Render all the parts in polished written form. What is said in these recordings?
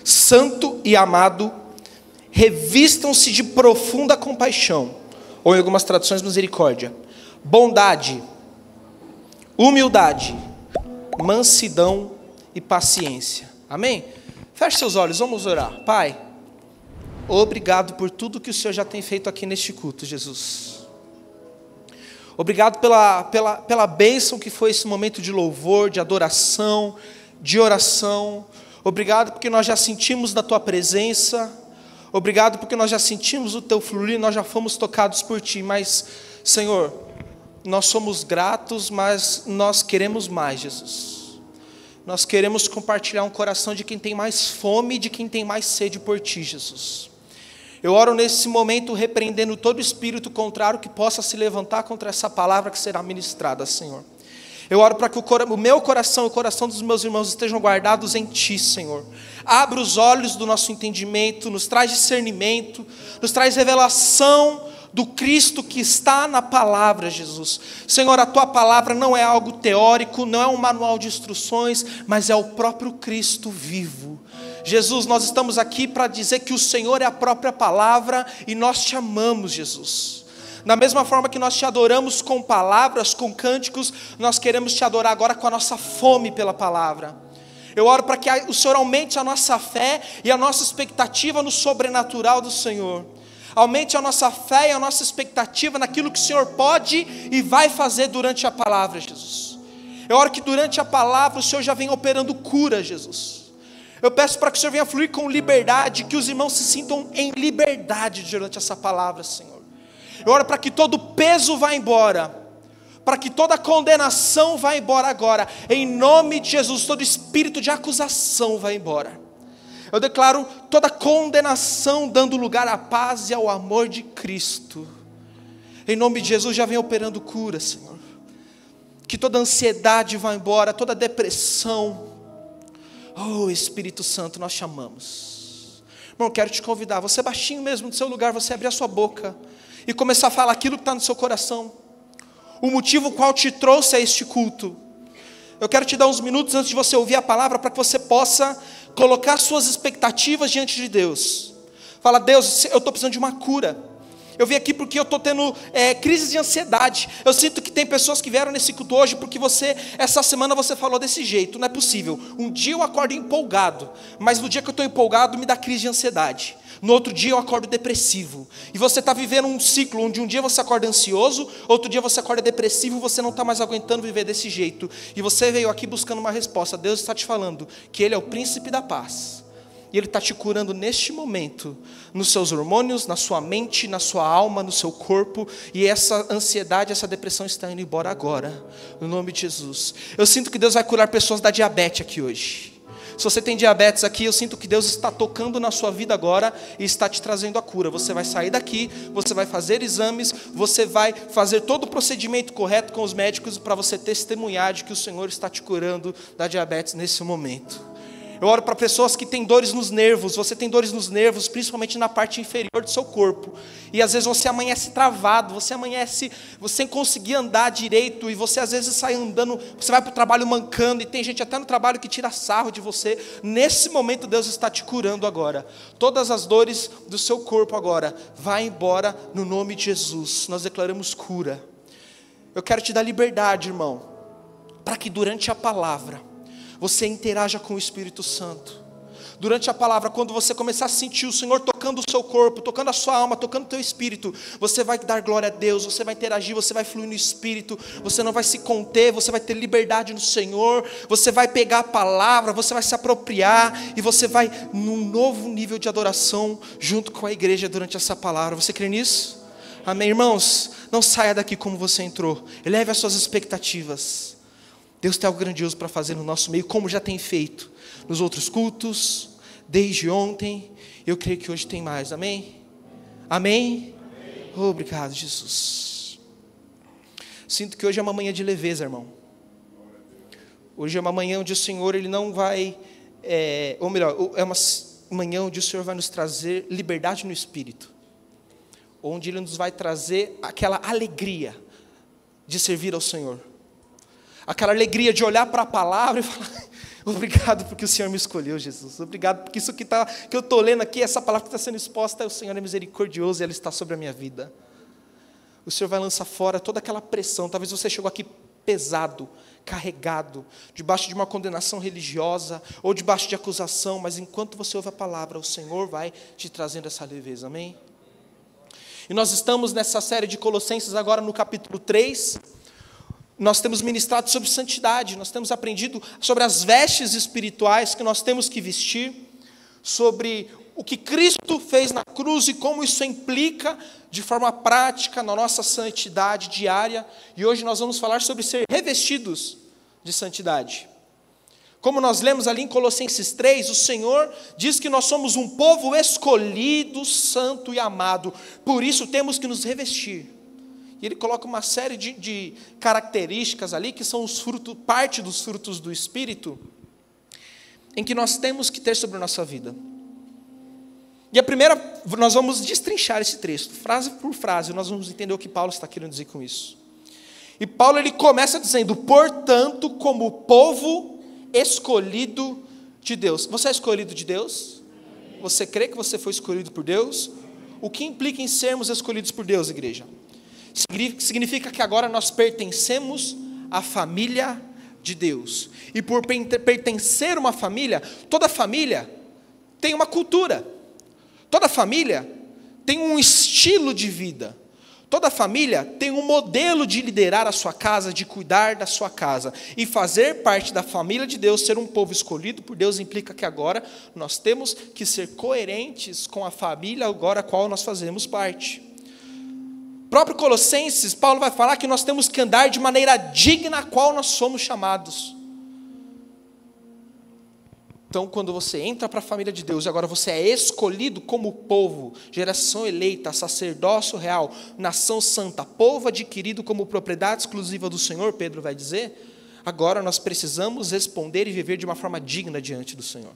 santo e amado, revistam-se de profunda compaixão, ou em algumas traduções, misericórdia, bondade, humildade, mansidão e paciência. Amém? Feche seus olhos, vamos orar. Pai, obrigado por tudo que o Senhor já tem feito aqui neste culto, Jesus. Obrigado pela bênção que foi esse momento de louvor, de adoração, de oração. Obrigado porque nós já sentimos da Tua presença. Obrigado porque nós já sentimos o Teu fluir, nós já fomos tocados por Ti. Mas, Senhor, nós somos gratos, mas nós queremos mais, Jesus. Nós queremos compartilhar um coração de quem tem mais fome, de quem tem mais sede por Ti, Jesus. Eu oro nesse momento repreendendo todo espírito contrário que possa se levantar contra essa palavra que será ministrada, Senhor. Eu oro para que o meu coração e o coração dos meus irmãos estejam guardados em Ti, Senhor. Abra os olhos do nosso entendimento, nos traz discernimento, nos traz revelação do Cristo que está na palavra, Jesus. Senhor, a Tua palavra não é algo teórico, não é um manual de instruções, mas é o próprio Cristo vivo. Jesus, nós estamos aqui para dizer que o Senhor é a própria palavra e nós Te amamos, Jesus. Da mesma forma que nós Te adoramos com palavras, com cânticos, nós queremos Te adorar agora com a nossa fome pela palavra. Eu oro para que o Senhor aumente a nossa fé e a nossa expectativa no sobrenatural do Senhor. Aumente a nossa fé e a nossa expectativa naquilo que o Senhor pode e vai fazer durante a palavra, Jesus. Eu oro que durante a palavra o Senhor já venha operando cura, Jesus. Eu peço para que o Senhor venha fluir com liberdade, que os irmãos se sintam em liberdade durante essa palavra, Senhor. Eu oro para que todo peso vá embora, para que toda condenação vá embora agora, em nome de Jesus. Todo espírito de acusação vá embora. Eu declaro toda condenação dando lugar à paz e ao amor de Cristo. Em nome de Jesus, já vem operando cura, Senhor. Que toda ansiedade vá embora, toda depressão. Oh, Espírito Santo, nós Te amamos. Irmão, quero te convidar, você baixinho mesmo do seu lugar, você abrir a sua boca e começar a falar aquilo que está no seu coração. O motivo qual te trouxe a este culto. Eu quero te dar uns minutos antes de você ouvir a palavra, para que você possa colocar suas expectativas diante de Deus. Fala: Deus, eu estou precisando de uma cura. Eu vim aqui porque eu estou tendo crise de ansiedade. Eu sinto que tem pessoas que vieram nesse culto hoje porque essa semana você falou desse jeito. Não é possível. Um dia eu acordo empolgado, mas no dia que eu estou empolgado me dá crise de ansiedade. No outro dia eu acordo depressivo. E você está vivendo um ciclo onde um dia você acorda ansioso, outro dia você acorda depressivo, você não está mais aguentando viver desse jeito. E você veio aqui buscando uma resposta. Deus está te falando que Ele é o príncipe da paz. E Ele está te curando neste momento, nos seus hormônios, na sua mente, na sua alma, no seu corpo. E essa ansiedade, essa depressão está indo embora agora, no nome de Jesus. Eu sinto que Deus vai curar pessoas da diabetes aqui hoje. Se você tem diabetes aqui, eu sinto que Deus está tocando na sua vida agora e está te trazendo a cura. Você vai sair daqui, você vai fazer exames, você vai fazer todo o procedimento correto com os médicos para você testemunhar de que o Senhor está te curando da diabetes nesse momento. Eu oro para pessoas que têm dores nos nervos. Você tem dores nos nervos, principalmente na parte inferior do seu corpo. E às vezes você amanhece travado, você amanhece sem conseguir andar direito. E você às vezes sai andando, você vai para o trabalho mancando. E tem gente até no trabalho que tira sarro de você. Nesse momento Deus está te curando agora. Todas as dores do seu corpo agora, vai embora no nome de Jesus. Nós declaramos cura. Eu quero te dar liberdade, irmão, para que durante a palavra você interaja com o Espírito Santo. Durante a palavra, quando você começar a sentir o Senhor tocando o seu corpo, tocando a sua alma, tocando o teu espírito, você vai dar glória a Deus, você vai interagir, você vai fluir no Espírito, você não vai se conter, você vai ter liberdade no Senhor, você vai pegar a palavra, você vai se apropriar, e você vai num novo nível de adoração, junto com a igreja durante essa palavra. Você crê nisso? Amém, irmãos? Não saia daqui como você entrou, eleve as suas expectativas. Deus tem algo grandioso para fazer no nosso meio, como já tem feito nos outros cultos, desde ontem. Eu creio que hoje tem mais, amém? Amém? Obrigado, Jesus. Sinto que hoje é uma manhã de leveza, irmão. Hoje é uma manhã onde o Senhor, Ele não vai, ou melhor, é uma manhã onde o Senhor vai nos trazer liberdade no Espírito, onde Ele nos vai trazer aquela alegria de servir ao Senhor. Aquela alegria de olhar para a palavra e falar: Obrigado porque o Senhor me escolheu, Jesus. Obrigado porque isso que eu estou lendo aqui, essa palavra que está sendo exposta, o Senhor é misericordioso e ela está sobre a minha vida. O Senhor vai lançar fora toda aquela pressão. Talvez você chegou aqui pesado, carregado, debaixo de uma condenação religiosa, ou debaixo de acusação, mas enquanto você ouve a palavra, o Senhor vai te trazendo essa leveza, amém? E nós estamos nessa série de Colossenses agora no capítulo 3, nós temos ministrado sobre santidade, nós temos aprendido sobre as vestes espirituais que nós temos que vestir, sobre o que Cristo fez na cruz e como isso implica de forma prática na nossa santidade diária. E hoje nós vamos falar sobre ser revestidos de santidade. Como nós lemos ali em Colossenses 3, o Senhor diz que nós somos um povo escolhido, santo e amado, por isso temos que nos revestir. E ele coloca uma série de características ali, que são parte dos frutos do Espírito, em que nós temos que ter sobre a nossa vida. E a primeira, nós vamos destrinchar esse texto, frase por frase, nós vamos entender o que Paulo está querendo dizer com isso. E Paulo ele começa dizendo, portanto, como povo escolhido de Deus. Você é escolhido de Deus? Você crê que você foi escolhido por Deus? O que implica em sermos escolhidos por Deus, igreja? Significa que agora nós pertencemos à família de Deus. E por pertencer a uma família, toda família tem uma cultura. Toda família tem um estilo de vida. Toda família tem um modelo de liderar a sua casa, de cuidar da sua casa. E fazer parte da família de Deus, ser um povo escolhido por Deus, implica que agora nós temos que ser coerentes com a família agora a qual nós fazemos parte. Próprio Colossenses, Paulo vai falar que nós temos que andar de maneira digna a qual nós somos chamados. Então, quando você entra para a família de Deus, e agora você é escolhido como povo, geração eleita, sacerdócio real, nação santa, povo adquirido como propriedade exclusiva do Senhor, Pedro vai dizer, agora nós precisamos responder e viver de uma forma digna diante do Senhor.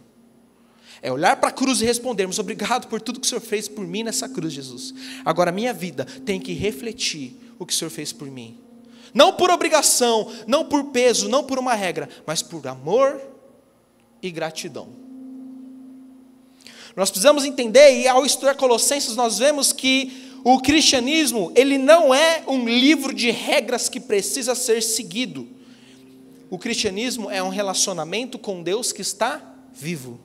É olhar para a cruz e respondermos, obrigado por tudo que o Senhor fez por mim nessa cruz, Jesus. Agora a minha vida tem que refletir o que o Senhor fez por mim. Não por obrigação, não por peso, não por uma regra, mas por amor e gratidão. Nós precisamos entender, e ao estudar Colossenses nós vemos que o cristianismo, ele não é um livro de regras que precisa ser seguido. O cristianismo é um relacionamento com Deus que está vivo.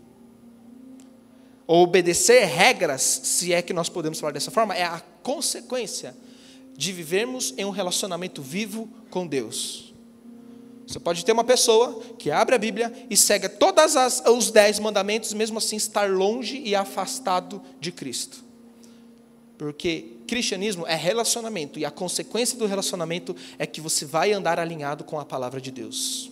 Obedecer regras, se é que nós podemos falar dessa forma, é a consequência de vivermos em um relacionamento vivo com Deus. Você pode ter uma pessoa que abre a Bíblia e segue todos os 10 mandamentos, mesmo assim estar longe e afastado de Cristo. Porque cristianismo é relacionamento, e a consequência do relacionamento é que você vai andar alinhado com a palavra de Deus.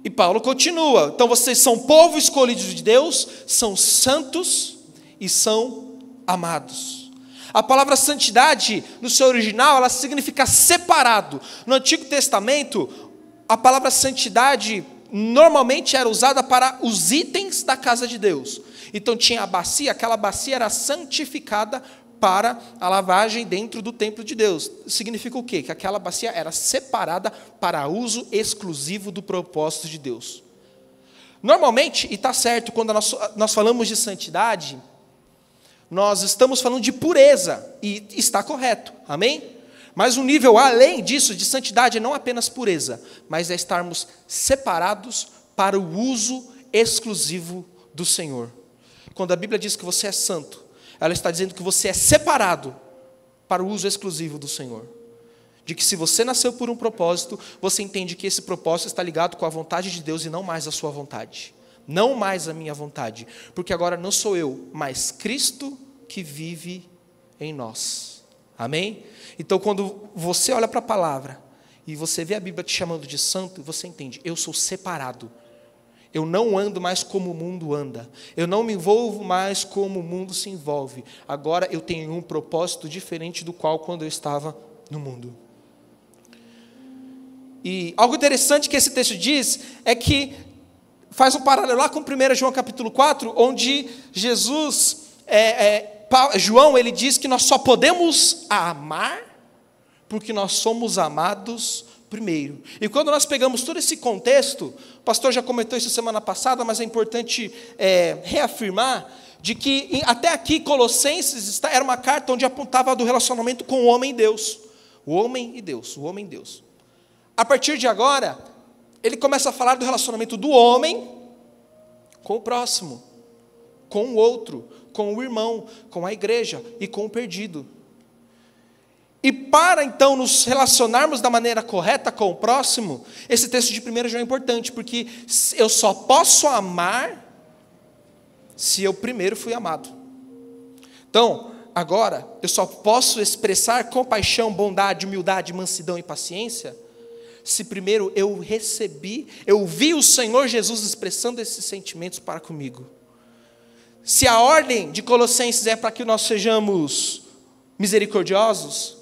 E Paulo continua, então vocês são povo escolhido de Deus, são santos e são amados. A palavra santidade, no seu original, ela significa separado. No Antigo Testamento, a palavra santidade normalmente era usada para os itens da casa de Deus. Então tinha a bacia, aquela bacia era santificada para a lavagem dentro do templo de Deus. Significa o quê? Que aquela bacia era separada para uso exclusivo do propósito de Deus. Normalmente, e está certo, quando nós falamos de santidade, nós estamos falando de pureza, e está correto, amém? Mas um nível além disso, de santidade, é não apenas pureza, mas é estarmos separados para o uso exclusivo do Senhor. Quando a Bíblia diz que você é santo, ela está dizendo que você é separado para o uso exclusivo do Senhor. De que se você nasceu por um propósito, você entende que esse propósito está ligado com a vontade de Deus e não mais a sua vontade. Não mais a minha vontade. Porque agora não sou eu, mas Cristo que vive em nós. Amém? Então quando você olha para a palavra e você vê a Bíblia te chamando de santo, você entende, eu sou separado. Eu não ando mais como o mundo anda. Eu não me envolvo mais como o mundo se envolve. Agora eu tenho um propósito diferente do qual quando eu estava no mundo. E algo interessante que esse texto diz é que faz um paralelo lá com 1 João capítulo 4, onde João ele diz que nós só podemos amar porque nós somos amados primeiro. E quando nós pegamos todo esse contexto, o pastor já comentou isso semana passada, mas é importante reafirmar, de que até aqui Colossenses era uma carta onde apontava do relacionamento com o homem e Deus. O homem e Deus, o homem e Deus. A partir de agora, ele começa a falar do relacionamento do homem com o próximo, com o outro, com o irmão, com a igreja e com o perdido. E para então nos relacionarmos da maneira correta com o próximo, esse texto de 1 João é importante, porque eu só posso amar se eu primeiro fui amado. Então, agora, eu só posso expressar compaixão, bondade, humildade, mansidão e paciência, se primeiro eu vi o Senhor Jesus expressando esses sentimentos para comigo. Se a ordem de Colossenses é para que nós sejamos misericordiosos,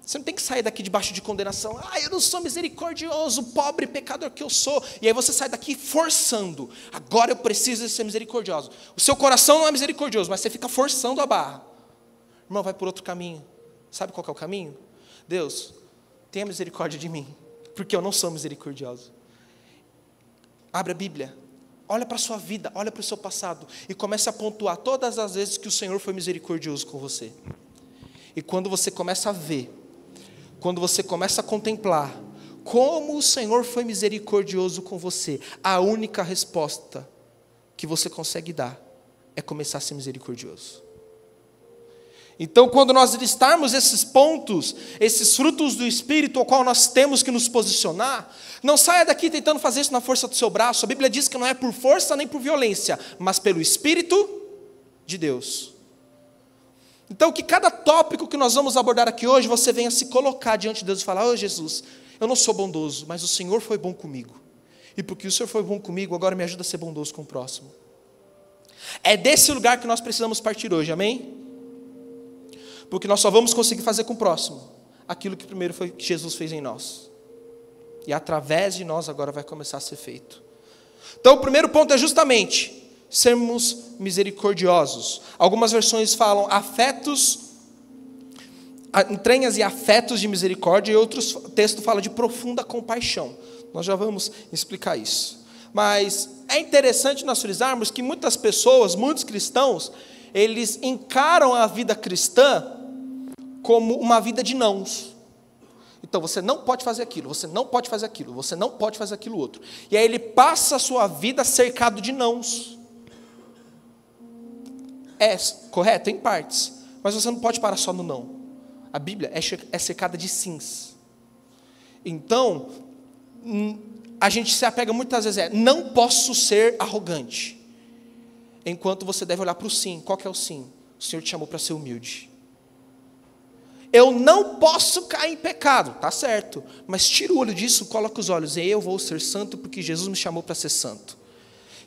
você não tem que sair daqui debaixo de condenação. Eu não sou misericordioso, pobre pecador que eu sou. E aí você sai daqui forçando. Agora eu preciso ser misericordioso. O seu coração não é misericordioso, mas você fica forçando a barra. Irmão, vai por outro caminho. Sabe qual que é o caminho? Deus, tenha misericórdia de mim, porque eu não sou misericordioso. Abre a Bíblia. Olha para a sua vida, olha para o seu passado. E comece a pontuar todas as vezes que o Senhor foi misericordioso com você. E quando você começa a ver, quando você começa a contemplar como o Senhor foi misericordioso com você, a única resposta que você consegue dar é começar a ser misericordioso. Então, quando nós listarmos esses pontos, esses frutos do Espírito ao qual nós temos que nos posicionar, não saia daqui tentando fazer isso na força do seu braço. A Bíblia diz que não é por força nem por violência, mas pelo Espírito de Deus. Então, que cada tópico que nós vamos abordar aqui hoje, você venha se colocar diante de Deus e falar: Jesus, eu não sou bondoso, mas o Senhor foi bom comigo. E porque o Senhor foi bom comigo, agora me ajuda a ser bondoso com o próximo. É desse lugar que nós precisamos partir hoje, amém? Porque nós só vamos conseguir fazer com o próximo aquilo que primeiro foi que Jesus fez em nós. E através de nós agora vai começar a ser feito. Então, o primeiro ponto é justamente sermos misericordiosos. Algumas versões falam entranhas e afetos de misericórdia, e outros textos falam de profunda compaixão. Nós já vamos explicar isso. Mas é interessante nós frisarmos que muitas pessoas, muitos cristãos, eles encaram a vida cristã como uma vida de nãos. Então, você não pode fazer aquilo, você não pode fazer aquilo, você não pode fazer aquilo outro. E aí ele passa a sua vida cercado de nãos. É correto? Em partes. Mas você não pode parar só no não. A Bíblia é cercada de sims. Então, a gente se apega muitas vezes, não posso ser arrogante. Enquanto você deve olhar para o sim. Qual que é o sim? O Senhor te chamou para ser humilde. Eu não posso cair em pecado, tá certo. Mas tira o olho disso, coloca os olhos. E eu vou ser santo porque Jesus me chamou para ser santo.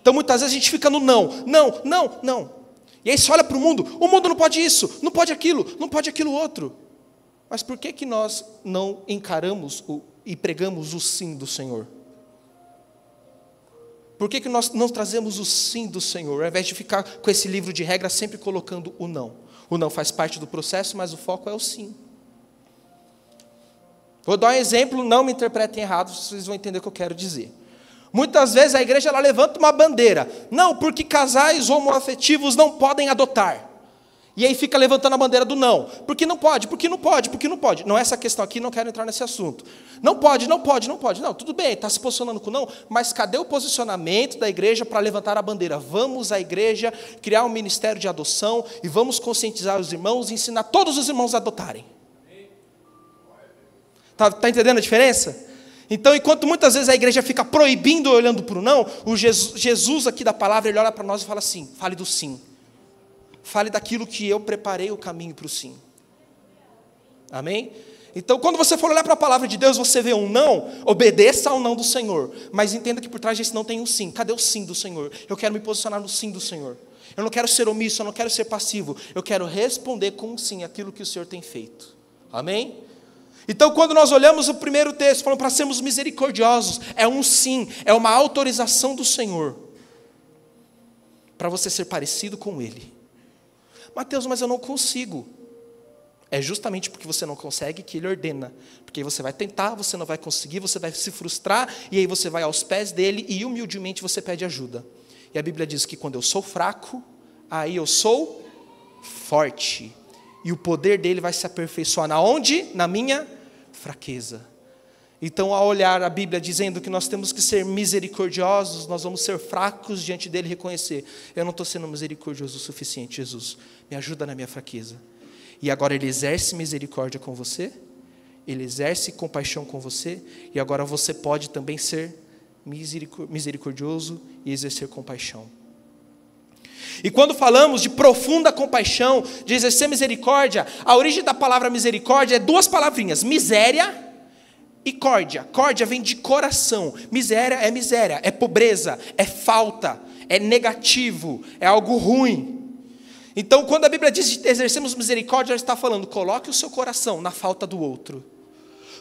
Então muitas vezes a gente fica no não. E aí você olha para o mundo não pode isso, não pode aquilo outro. Mas por que nós não encaramos e pregamos o sim do Senhor? Por que nós não trazemos o sim do Senhor, ao invés de ficar com esse livro de regras sempre colocando o não? O não faz parte do processo, mas o foco é o sim. Vou dar um exemplo, não me interpretem errado, vocês vão entender o que eu quero dizer. Muitas vezes a igreja ela levanta uma bandeira. Não, porque casais homoafetivos não podem adotar. E aí fica levantando a bandeira do não. Porque não pode. Não é essa questão aqui, não quero entrar nesse assunto. Não pode. Não, tudo bem, está se posicionando com não, mas cadê o posicionamento da igreja para levantar a bandeira? Vamos à igreja criar um ministério de adoção e vamos conscientizar os irmãos e ensinar todos os irmãos a adotarem. Está entendendo a diferença? Então, enquanto muitas vezes a igreja fica proibindo, olhando para o não, o Jesus aqui da palavra, ele olha para nós e fala assim: fale do sim. Fale daquilo que eu preparei o caminho para o sim. Amém? Então, quando você for olhar para a palavra de Deus, você vê um não, obedeça ao não do Senhor. Mas entenda que por trás desse não tem um sim. Cadê o sim do Senhor? Eu quero me posicionar no sim do Senhor. Eu não quero ser omisso, eu não quero ser passivo. Eu quero responder com um sim aquilo que o Senhor tem feito. Amém? Então, quando nós olhamos o primeiro texto, falando para sermos misericordiosos, é um sim, é uma autorização do Senhor para você ser parecido com Ele. Mateus, mas eu não consigo. É justamente porque você não consegue que Ele ordena. Porque você vai tentar, você não vai conseguir, você vai se frustrar, e aí você vai aos pés dEle e humildemente você pede ajuda. E a Bíblia diz que quando eu sou fraco, aí eu sou forte. E o poder dEle vai se aperfeiçoar na onde? Na minha fraqueza. Então, ao olhar a Bíblia dizendo que nós temos que ser misericordiosos, nós vamos ser fracos diante dEle e reconhecer: eu não estou sendo misericordioso o suficiente, Jesus. Me ajuda na minha fraqueza. E agora Ele exerce misericórdia com você, Ele exerce compaixão com você, e agora você pode também ser misericordioso e exercer compaixão. E quando falamos de profunda compaixão, de exercer misericórdia, a origem da palavra misericórdia é duas palavrinhas: miséria e córdia. Córdia vem de coração. Miséria, é pobreza, é falta, é negativo, é algo ruim. Então, quando a Bíblia diz que exercemos misericórdia, ela está falando: coloque o seu coração na falta do outro.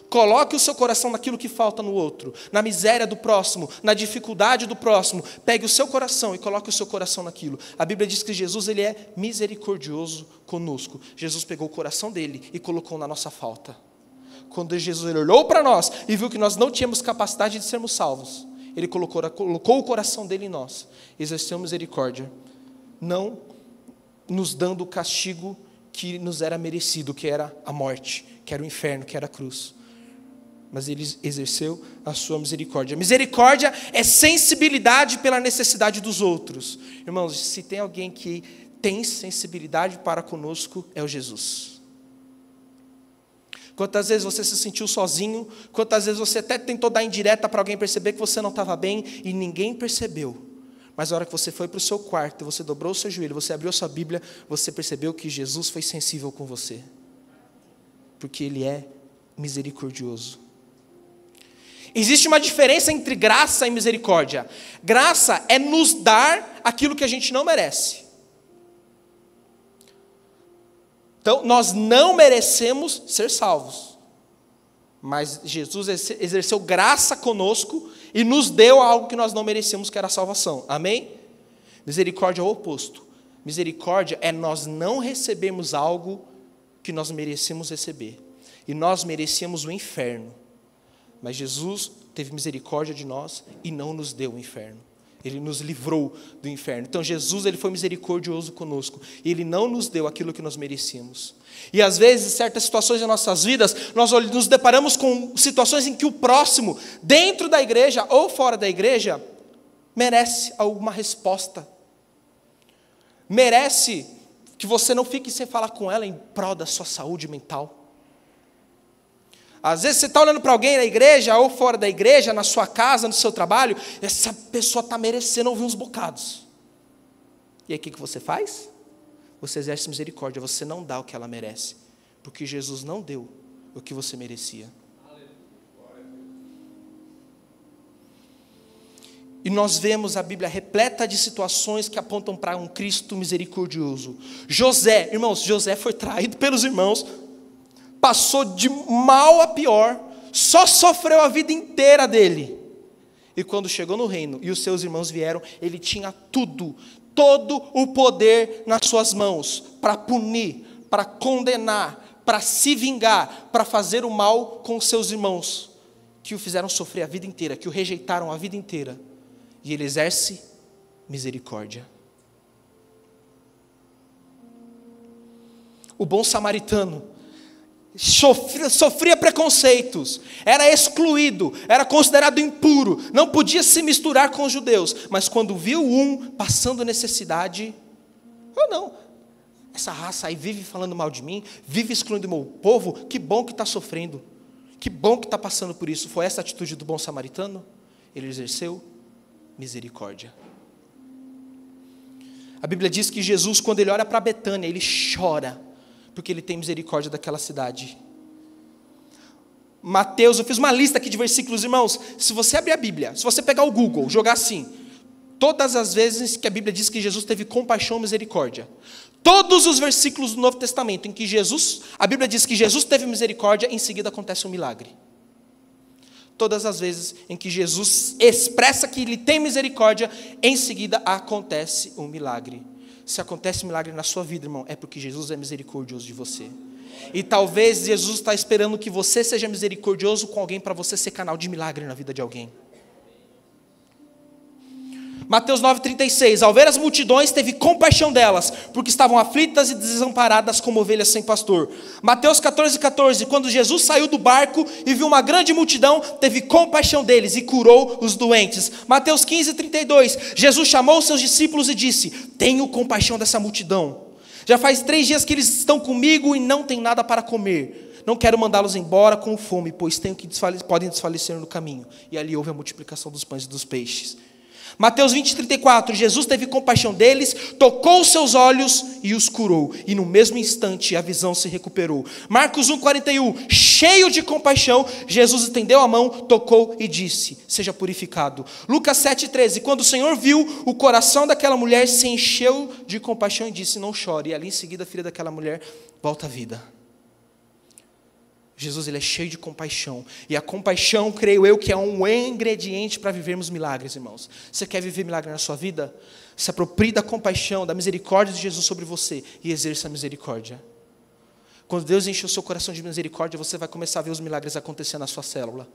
Coloque o seu coração naquilo que falta no outro, na miséria do próximo, na dificuldade do próximo. Pegue o seu coração e coloque o seu coração naquilo. A Bíblia diz que Jesus, Ele é misericordioso conosco. Jesus pegou o coração dEle e colocou na nossa falta. Quando Jesus Ele olhou para nós e viu que nós não tínhamos capacidade de sermos salvos, Ele colocou o coração dEle em nós. Exerceu misericórdia, não nos dando o castigo que nos era merecido, que era a morte, que era o inferno, que era a cruz. Mas Ele exerceu a sua misericórdia. Misericórdia é sensibilidade pela necessidade dos outros. Irmãos, se tem alguém que tem sensibilidade para conosco, é o Jesus. Quantas vezes você se sentiu sozinho, quantas vezes você até tentou dar indireta para alguém perceber que você não estava bem e ninguém percebeu. Mas na hora que você foi para o seu quarto, você dobrou o seu joelho, você abriu a sua Bíblia, você percebeu que Jesus foi sensível com você. Porque Ele é misericordioso. Existe uma diferença entre graça e misericórdia. Graça é nos dar aquilo que a gente não merece. Então, nós não merecemos ser salvos. Mas Jesus exerceu graça conosco e nos deu algo que nós não merecemos, que era a salvação. Amém? Misericórdia é o oposto. Misericórdia é nós não recebermos algo que nós merecemos receber. E nós merecíamos o inferno. Mas Jesus teve misericórdia de nós e não nos deu o inferno. Ele nos livrou do inferno. Então Jesus, Ele foi misericordioso conosco. E Ele não nos deu aquilo que nós merecíamos. E às vezes, em certas situações das nossas vidas, nós nos deparamos com situações em que o próximo, dentro da igreja ou fora da igreja, merece alguma resposta. Merece que você não fique sem falar com ela em prol da sua saúde mental. Às vezes você está olhando para alguém na igreja ou fora da igreja, na sua casa, no seu trabalho, essa pessoa está merecendo ouvir uns bocados. E aí o que você faz? Você exerce misericórdia, você não dá o que ela merece, porque Jesus não deu o que você merecia. E nós vemos a Bíblia repleta de situações que apontam para um Cristo misericordioso. José, irmãos, José foi traído pelos irmãos, passou de mal a pior, só sofreu a vida inteira dele. E quando chegou no reino e os seus irmãos vieram, ele tinha tudo, todo o poder nas suas mãos, para punir, para condenar, para se vingar, para fazer o mal com os seus irmãos, que o fizeram sofrer a vida inteira, que o rejeitaram a vida inteira. E ele exerce misericórdia. O bom samaritano sofria preconceitos, era excluído, era considerado impuro, não podia se misturar com os judeus, mas quando viu um passando necessidade, não, essa raça aí vive falando mal de mim, vive excluindo o meu povo, que bom que está sofrendo, que bom que está passando por isso. Foi essa a atitude do bom samaritano? Ele exerceu misericórdia. A Bíblia diz que Jesus, quando ele olha para Betânia, ele chora, porque ele tem misericórdia daquela cidade. Mateus, eu fiz uma lista aqui de versículos, irmãos. Se você abrir a Bíblia, se você pegar o Google, jogar assim, todas as vezes que a Bíblia diz que Jesus teve compaixão e misericórdia, todos os versículos do Novo Testamento em que a Bíblia diz que Jesus teve misericórdia, em seguida acontece um milagre. Todas as vezes em que Jesus expressa que ele tem misericórdia, em seguida acontece um milagre. Se acontece milagre na sua vida, irmão, é porque Jesus é misericordioso de você. E talvez Jesus está esperando que você seja misericordioso com alguém para você ser canal de milagre na vida de alguém. Mateus 9,36, ao ver as multidões, teve compaixão delas, porque estavam aflitas e desamparadas como ovelhas sem pastor. Mateus 14,14, quando Jesus saiu do barco e viu uma grande multidão, teve compaixão deles e curou os doentes. Mateus 15,32, Jesus chamou seus discípulos e disse, tenho compaixão dessa multidão. Já faz 3 dias que eles estão comigo e não têm nada para comer. Não quero mandá-los embora com fome, pois podem desfalecer no caminho. E ali houve a multiplicação dos pães e dos peixes. Mateus 20,34, Jesus teve compaixão deles, tocou os seus olhos e os curou. E no mesmo instante a visão se recuperou. Marcos 1,41, cheio de compaixão, Jesus estendeu a mão, tocou e disse, seja purificado. Lucas 7,13, quando o Senhor viu, o coração daquela mulher se encheu de compaixão e disse, não chore. E ali em seguida a filha daquela mulher volta à vida. Jesus, ele é cheio de compaixão. E a compaixão, creio eu, que é um ingrediente para vivermos milagres, irmãos. Você quer viver milagre na sua vida? Se aproprie da compaixão, da misericórdia de Jesus sobre você e exerça a misericórdia. Quando Deus enche o seu coração de misericórdia, você vai começar a ver os milagres acontecer na sua célula.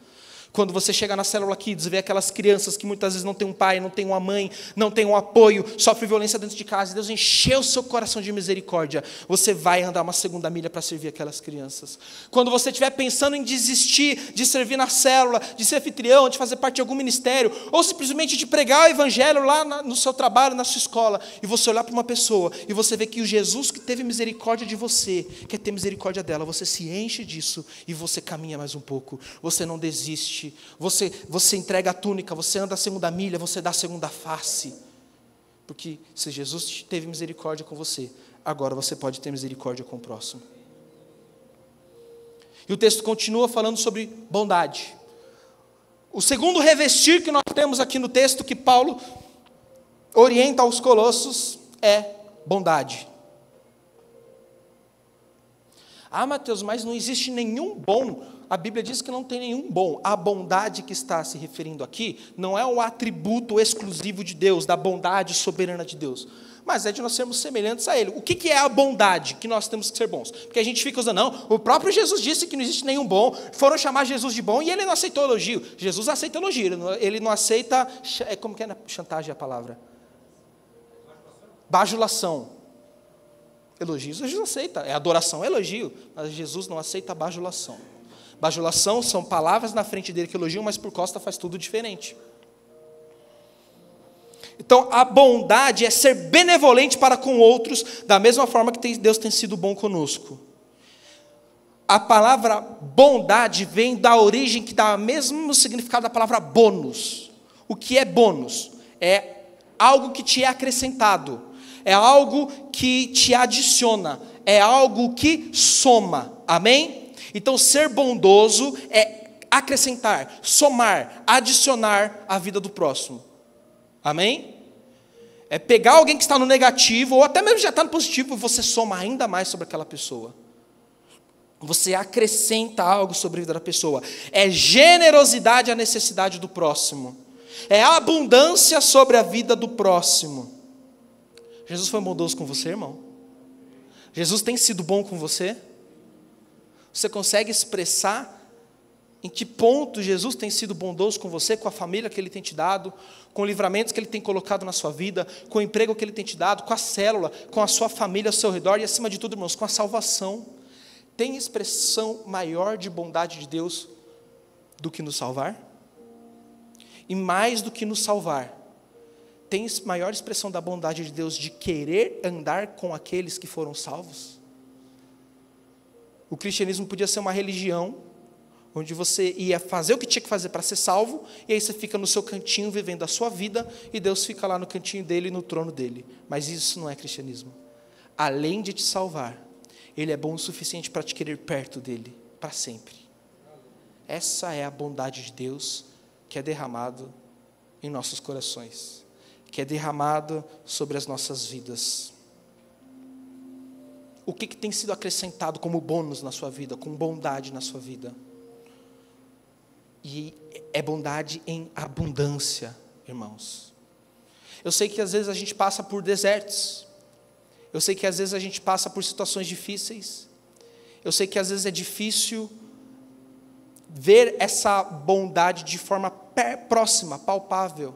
Quando você chega na célula Kids, vê aquelas crianças que muitas vezes não têm um pai, não têm uma mãe, não têm um apoio, sofrem violência dentro de casa, e Deus encheu o seu coração de misericórdia, você vai andar uma 2ª milha para servir aquelas crianças. Quando você estiver pensando em desistir de servir na célula, de ser anfitrião, de fazer parte de algum ministério, ou simplesmente de pregar o evangelho lá no seu trabalho, na sua escola, e você olhar para uma pessoa, e você vê que o Jesus que teve misericórdia de você, quer ter misericórdia dela, você se enche disso, e você caminha mais um pouco, você não desiste, você entrega a túnica, você anda a 2ª milha, você dá a 2ª face. Porque se Jesus teve misericórdia com você, agora você pode ter misericórdia com o próximo. E o texto continua falando sobre bondade. O segundo revestir que nós temos aqui no texto, que Paulo orienta aos Colossos, é bondade. Ah, Mateus, mas não existe nenhum bom. A Bíblia diz que não tem nenhum bom. A bondade que está se referindo aqui não é um atributo exclusivo de Deus, da bondade soberana de Deus, mas é de nós sermos semelhantes a Ele. O que é a bondade que nós temos que ser bons? Porque a gente fica usando, não, o próprio Jesus disse que não existe nenhum bom, foram chamar Jesus de bom e Ele não aceitou elogio. Jesus aceita elogio, Ele não aceita, como que é chantagem a palavra? Bajulação. Elogios Jesus aceita, é adoração, é elogio, mas Jesus não aceita bajulação. Bajulação são palavras na frente dele que elogiam, mas por costa faz tudo diferente. Então, a bondade é ser benevolente para com outros, da mesma forma que Deus tem sido bom conosco. A palavra bondade vem da origem que dá o mesmo significado da palavra bônus. O que é bônus? É algo que te é acrescentado, é algo que te adiciona, é algo que soma. Amém? Então, ser bondoso é acrescentar, somar, adicionar à vida do próximo. Amém? É pegar alguém que está no negativo, ou até mesmo já está no positivo, e você soma ainda mais sobre aquela pessoa. Você acrescenta algo sobre a vida da pessoa. É generosidade à necessidade do próximo. É abundância sobre a vida do próximo. Jesus foi bondoso com você, irmão? Jesus tem sido bom com você? Você consegue expressar em que ponto Jesus tem sido bondoso com você, com a família que Ele tem te dado, com livramentos que Ele tem colocado na sua vida, com o emprego que Ele tem te dado, com a célula, com a sua família ao seu redor e, acima de tudo, irmãos, com a salvação? Tem expressão maior de bondade de Deus do que nos salvar? E mais do que nos salvar, tem maior expressão da bondade de Deus de querer andar com aqueles que foram salvos? O cristianismo podia ser uma religião onde você ia fazer o que tinha que fazer para ser salvo, e aí você fica no seu cantinho vivendo a sua vida, e Deus fica lá no cantinho dele, no trono dele. Mas isso não é cristianismo. Além de te salvar, Ele é bom o suficiente para te querer perto dele, para sempre. Essa é a bondade de Deus que é derramado em nossos corações, que é derramado sobre as nossas vidas. O que tem sido acrescentado como bônus na sua vida, como bondade na sua vida? E é bondade em abundância, irmãos. Eu sei que às vezes a gente passa por desertos. Eu sei que às vezes a gente passa por situações difíceis. Eu sei que às vezes é difícil ver essa bondade de forma próxima, palpável.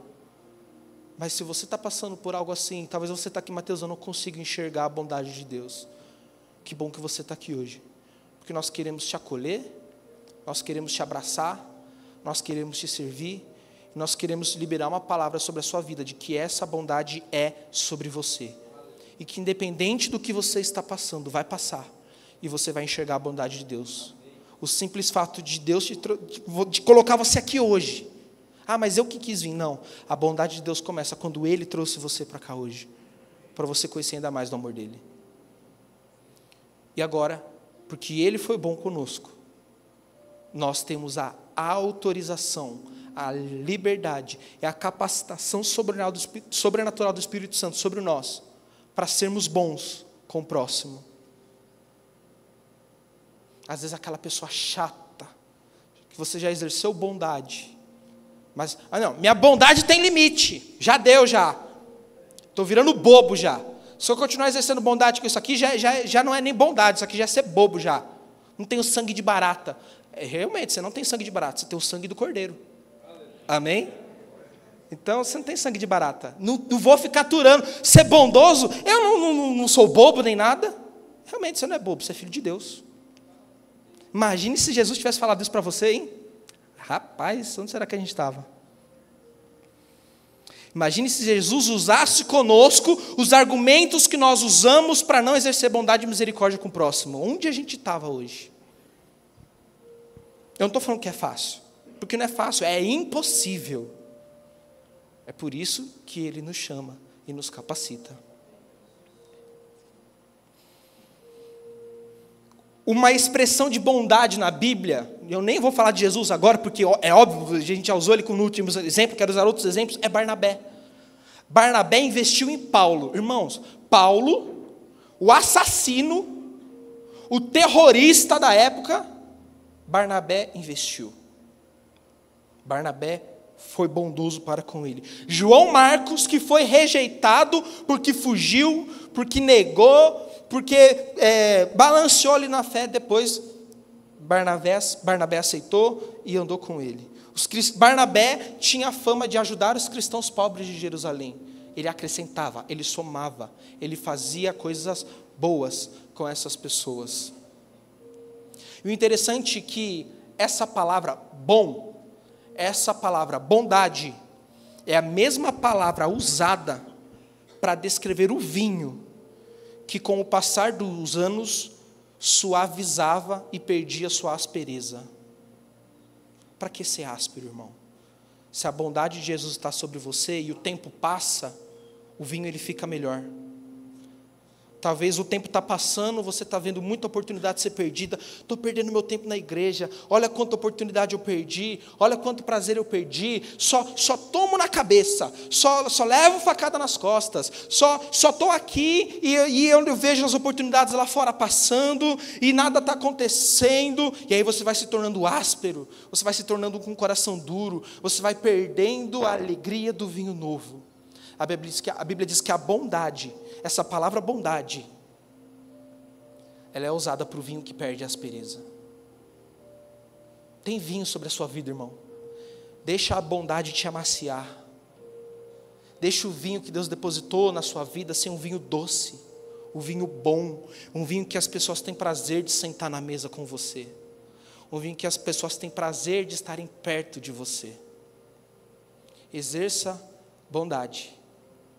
Mas se você está passando por algo assim, talvez você está aqui, Mateus, eu não consigo enxergar a bondade de Deus. Que bom que você está aqui hoje. Porque nós queremos te acolher, nós queremos te abraçar, nós queremos te servir, nós queremos liberar uma palavra sobre a sua vida, de que essa bondade é sobre você. E que independente do que você está passando, vai passar. E você vai enxergar a bondade de Deus. O simples fato de Deus de colocar você aqui hoje. Ah, mas eu que quis vir. Não, a bondade de Deus começa quando Ele trouxe você para cá hoje. Para você conhecer ainda mais do amor dEle. E agora, porque Ele foi bom conosco, nós temos a autorização, a liberdade e a capacitação sobrenatural do Espírito Santo sobre nós, para sermos bons com o próximo. Às vezes aquela pessoa chata, que você já exerceu bondade, mas, não, minha bondade tem limite, já deu já, estou virando bobo já. Se eu continuar exercendo bondade com isso aqui, já não é nem bondade, isso aqui já é ser bobo já. Não tenho sangue de barata. Realmente, você não tem sangue de barata, você tem o sangue do cordeiro. Amém? Então, você não tem sangue de barata. Não vou ficar aturando. Ser bondoso, eu não sou bobo nem nada. Realmente, você não é bobo, você é filho de Deus. Imagine se Jesus tivesse falado isso para você, hein? Rapaz, onde será que a gente estava? Imagine se Jesus usasse conosco os argumentos que nós usamos para não exercer bondade e misericórdia com o próximo. Onde a gente estava hoje? Eu não estou falando que é fácil, porque não é fácil, é impossível. É por isso que Ele nos chama e nos capacita. Uma expressão de bondade na Bíblia, eu nem vou falar de Jesus agora, porque é óbvio, a gente já usou ele como último exemplo, quero usar outros exemplos, é Barnabé. Barnabé investiu em Paulo. Irmãos, Paulo, o assassino, o terrorista da época, Barnabé investiu. Barnabé foi bondoso para com ele. João Marcos, que foi rejeitado porque fugiu, porque negou, porque balanceou ali na fé, depois Barnabé aceitou e andou com ele. Barnabé tinha a fama de ajudar os cristãos pobres de Jerusalém. Ele acrescentava, ele somava, ele fazia coisas boas com essas pessoas. E o interessante é que essa palavra bom, essa palavra bondade, é a mesma palavra usada para descrever o vinho, que com o passar dos anos suavizava e perdia sua aspereza. Para que ser áspero, irmão? Se a bondade de Jesus está sobre você e o tempo passa, o vinho ele fica melhor. Talvez o tempo está passando, você está vendo muita oportunidade ser perdida. Estou perdendo meu tempo na igreja. Olha quanta oportunidade eu perdi. Olha quanto prazer eu perdi. Só tomo na cabeça. Só levo facada nas costas. Só estou aqui e eu vejo as oportunidades lá fora passando e nada está acontecendo. E aí você vai se tornando áspero. Você vai se tornando com o coração duro. Você vai perdendo a alegria do vinho novo. A Bíblia diz que a bondade, essa palavra bondade, ela é usada para o vinho que perde a aspereza. Tem vinho sobre a sua vida, irmão. Deixa a bondade te amaciar. Deixa o vinho que Deus depositou na sua vida ser um vinho doce, um vinho bom, um vinho que as pessoas têm prazer de sentar na mesa com você, um vinho que as pessoas têm prazer de estarem perto de você. Exerça bondade.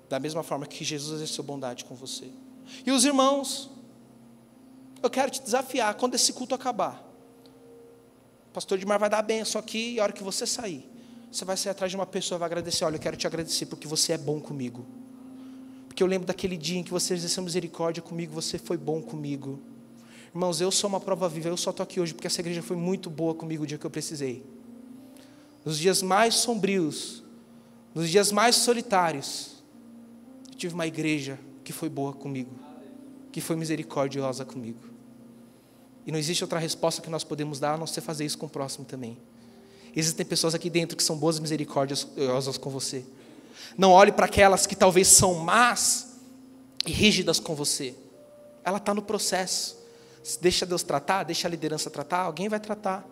Da mesma forma que Jesus exerceu bondade com você. E os irmãos, eu quero te desafiar, quando esse culto acabar, o pastor Edmar vai dar a bênção aqui, e a hora que você sair, você vai sair atrás de uma pessoa e vai agradecer. Olha, eu quero te agradecer porque você é bom comigo. Porque eu lembro daquele dia em que você exerceu misericórdia comigo, você foi bom comigo. Irmãos, eu sou uma prova viva, eu só estou aqui hoje porque essa igreja foi muito boa comigo o dia que eu precisei. Nos dias mais sombrios, nos dias mais solitários, tive uma igreja que foi boa comigo, que foi misericordiosa comigo. E não existe outra resposta que nós podemos dar a não ser fazer isso com o próximo também. Existem pessoas aqui dentro que são boas e misericordiosas com você. Não olhe para aquelas que talvez são más e rígidas com você. Ela está no processo. Deixa Deus tratar, deixa a liderança tratar, alguém vai tratar.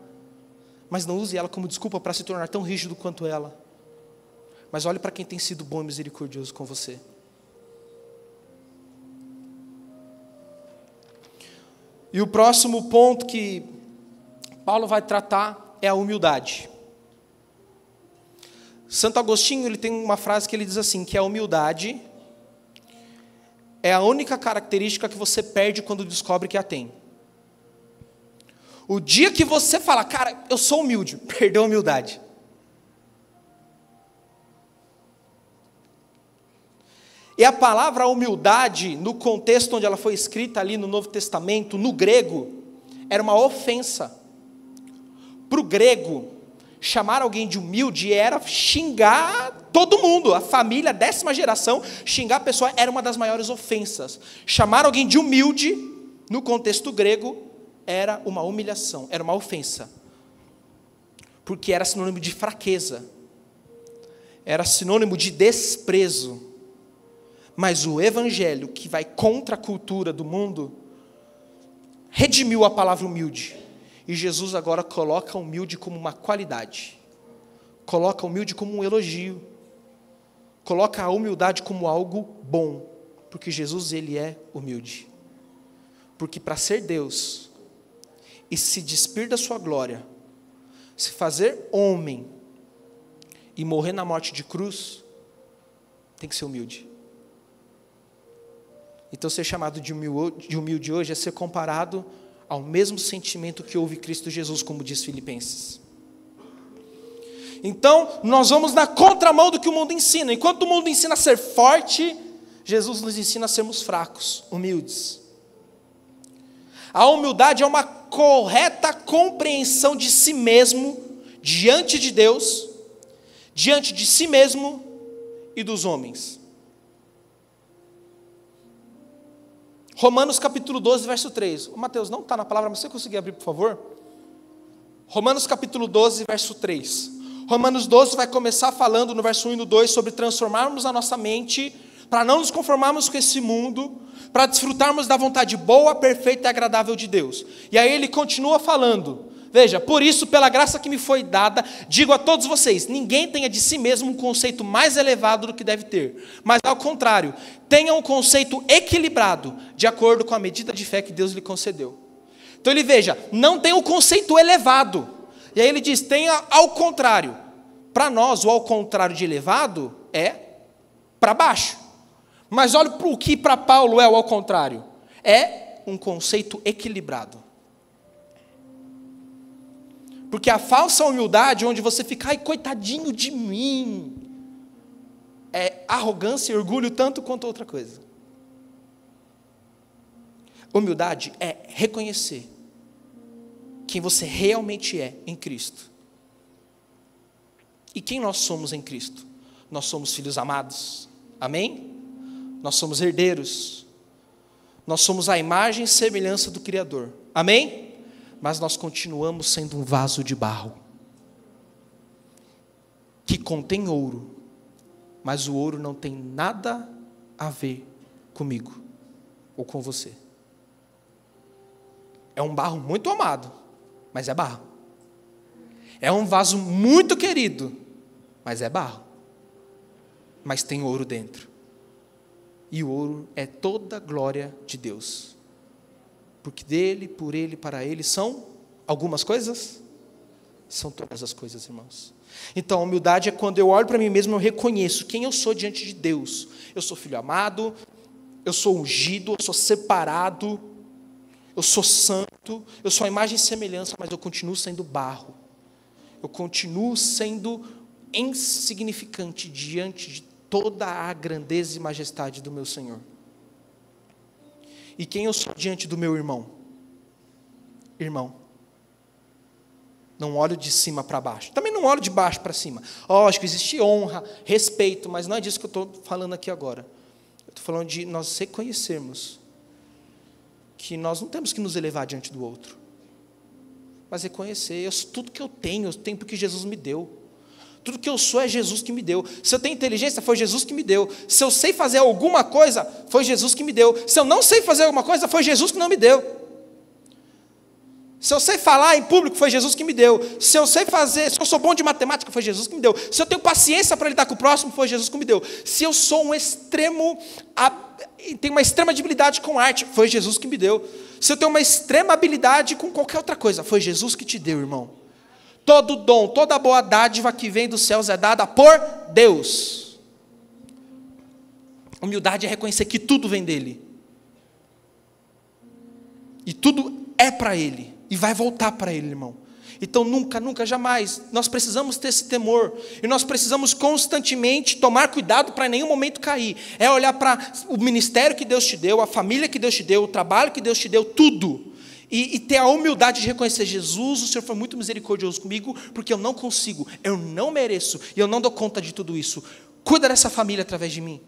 Mas não use ela como desculpa para se tornar tão rígido quanto ela. Mas olhe para quem tem sido bom e misericordioso com você. E o próximo ponto que Paulo vai tratar é a humildade. Santo Agostinho, ele tem uma frase que ele diz assim, que a humildade é a única característica que você perde quando descobre que a tem. O dia que você fala, cara, eu sou humilde, perdeu a humildade. E a palavra humildade, no contexto onde ela foi escrita ali no Novo Testamento, no grego, era uma ofensa. Para o grego, chamar alguém de humilde era xingar todo mundo, a família, a 10ª geração, xingar a pessoa era uma das maiores ofensas. Chamar alguém de humilde, no contexto grego, era uma humilhação, era uma ofensa. Porque era sinônimo de fraqueza, era sinônimo de desprezo. Mas o evangelho, que vai contra a cultura do mundo, redimiu a palavra humilde. E Jesus agora coloca a humilde como uma qualidade. Coloca a humilde como um elogio. Coloca a humildade como algo bom. Porque Jesus, ele é humilde. Porque para ser Deus e se despir da sua glória, se fazer homem e morrer na morte de cruz, tem que ser humilde. Então ser chamado de humilde hoje é ser comparado ao mesmo sentimento que houve em Cristo Jesus, como diz Filipenses. Então, nós vamos na contramão do que o mundo ensina. Enquanto o mundo ensina a ser forte, Jesus nos ensina a sermos fracos, humildes. A humildade é uma correta compreensão de si mesmo, diante de Deus, diante de si mesmo e dos homens. Romanos capítulo 12, verso 3. O Mateus, não está na palavra, mas você conseguir abrir, por favor? Romanos capítulo 12, verso 3. Romanos 12 vai começar falando no verso 1 e no 2 sobre transformarmos a nossa mente, para não nos conformarmos com esse mundo, para desfrutarmos da vontade boa, perfeita e agradável de Deus. E aí ele continua falando, veja, por isso, pela graça que me foi dada, digo a todos vocês, ninguém tenha de si mesmo um conceito mais elevado do que deve ter, mas ao contrário, tenha um conceito equilibrado, de acordo com a medida de fé que Deus lhe concedeu. Então ele veja, não tem um conceito elevado, e aí ele diz, tenha ao contrário. Para nós, o ao contrário de elevado é para baixo. Mas olha o que para Paulo é o ao contrário. É um conceito equilibrado. Porque a falsa humildade, onde você fica, ai, coitadinho de mim, é arrogância e orgulho tanto quanto outra coisa. Humildade é reconhecer quem você realmente é em Cristo. E quem nós somos em Cristo? Nós somos filhos amados. Amém? Nós somos herdeiros. Nós somos a imagem e semelhança do Criador. Amém? Mas nós continuamos sendo um vaso de barro que contém ouro, mas o ouro não tem nada a ver comigo ou com você. É um barro muito amado, mas é barro. É um vaso muito querido, mas é barro. Mas tem ouro dentro. E o ouro é toda a glória de Deus. Porque dele, por ele, para ele são algumas coisas? São todas as coisas, irmãos. Então, a humildade é quando eu olho para mim mesmo e eu reconheço quem eu sou diante de Deus. Eu sou filho amado, eu sou ungido, eu sou separado, eu sou santo, eu sou a imagem e semelhança, mas eu continuo sendo barro. Eu continuo sendo insignificante diante de toda a grandeza e majestade do meu Senhor. E quem eu sou diante do meu irmão? Irmão. Não olho de cima para baixo. Também não olho de baixo para cima. Lógico, existe honra, respeito, mas não é disso que eu estou falando aqui agora. Eu estou falando de nós reconhecermos que nós não temos que nos elevar diante do outro, mas reconhecer, tudo que eu tenho porque Jesus me deu. Tudo que eu sou é Jesus que me deu. Se eu tenho inteligência, foi Jesus que me deu. Se eu sei fazer alguma coisa, foi Jesus que me deu. Se eu não sei fazer alguma coisa, foi Jesus que não me deu. Se eu sei falar em público, foi Jesus que me deu. Se eu sou bom de matemática, foi Jesus que me deu. Se eu tenho paciência para lidar com o próximo, foi Jesus que me deu. Se eu sou tenho uma extrema habilidade com arte, foi Jesus que me deu. Se eu tenho uma extrema habilidade com qualquer outra coisa, foi Jesus que te deu, irmão. Todo dom, toda boa dádiva que vem dos céus é dada por Deus. Humildade é reconhecer que tudo vem dele. E tudo é para ele. E vai voltar para ele, irmão. Então nunca, nunca, jamais, nós precisamos ter esse temor. E nós precisamos constantemente tomar cuidado para em nenhum momento cair. É olhar para o ministério que Deus te deu, a família que Deus te deu, o trabalho que Deus te deu, tudo. E ter a humildade de reconhecer: Jesus, o Senhor foi muito misericordioso comigo, porque eu não consigo, eu não mereço, e eu não dou conta de tudo isso. Cuida dessa família através de mim.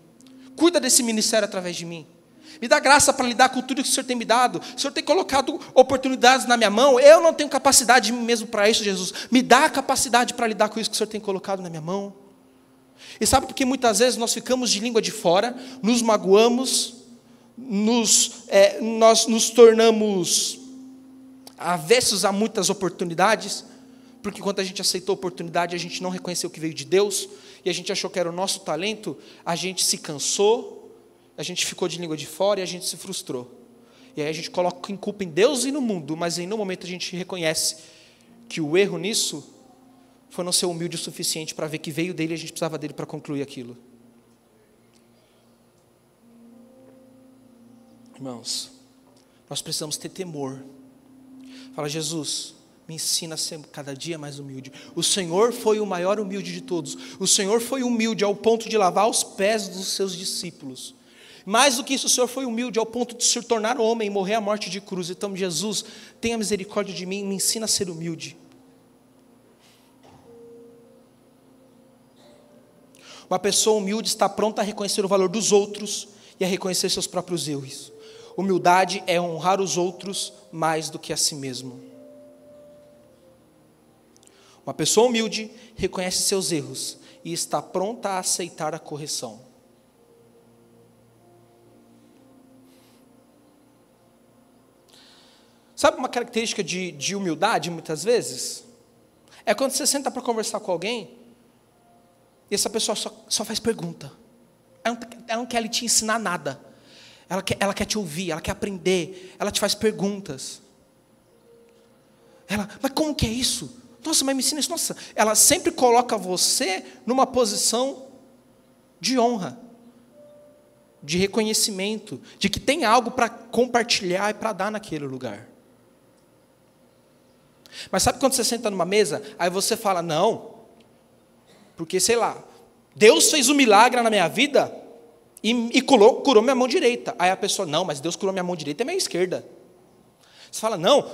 Cuida desse ministério através de mim. Me dá graça para lidar com tudo que o Senhor tem me dado. O Senhor tem colocado oportunidades na minha mão. Eu não tenho capacidade de mim mesmo para isso, Jesus. Me dá a capacidade para lidar com isso que o Senhor tem colocado na minha mão. E sabe por que muitas vezes nós ficamos de língua de fora, nos magoamos, nós nos tornamos avessos a muitas oportunidades? Porque quando a gente aceitou a oportunidade, a gente não reconheceu que veio de Deus, e a gente achou que era o nosso talento, a gente se cansou, a gente ficou de língua de fora e a gente se frustrou. E aí a gente coloca em culpa em Deus e no mundo, mas em nenhum momento a gente reconhece que o erro nisso foi não ser humilde o suficiente para ver que veio dele e a gente precisava dele para concluir aquilo. Irmãos, nós precisamos ter temor. Fala: Jesus, me ensina a ser cada dia mais humilde. O Senhor foi o maior humilde de todos. O Senhor foi humilde ao ponto de lavar os pés dos seus discípulos. Mais do que isso, o Senhor foi humilde ao ponto de se tornar homem e morrer a morte de cruz. Então, Jesus, tenha misericórdia de mim e me ensina a ser humilde. Uma pessoa humilde está pronta a reconhecer o valor dos outros e a reconhecer seus próprios erros. Humildade é honrar os outros mais do que a si mesmo. Uma pessoa humilde reconhece seus erros e está pronta a aceitar a correção. Sabe uma característica de humildade, muitas vezes? É quando você senta para conversar com alguém, e essa pessoa só faz pergunta. Ela não quer te ensinar nada. Ela quer te ouvir, ela quer aprender, ela te faz perguntas. Mas como que é isso? Nossa, mas me ensina isso. Nossa, ela sempre coloca você numa posição de honra, de reconhecimento, de que tem algo para compartilhar e para dar naquele lugar. Mas sabe quando você senta numa mesa, aí você fala: não, porque sei lá, Deus fez um milagre na minha vida e curou minha mão direita. Aí a pessoa: não, mas Deus curou minha mão direita e minha esquerda. Você fala: não,